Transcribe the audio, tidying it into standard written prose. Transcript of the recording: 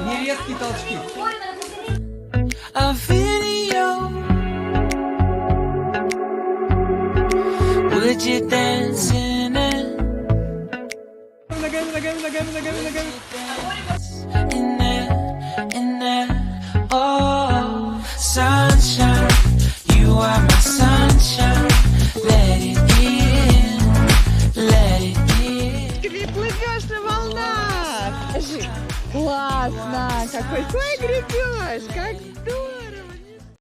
Нерезкие толчки. A video. Would you dance in it? Ногами, ногами, ногами, ногами, ногами. In there. Oh, sunshine. You are my sunshine. Let it in. Let it in. Ты плывешь на волнах. Классно. Какой гребешь. Как здорово.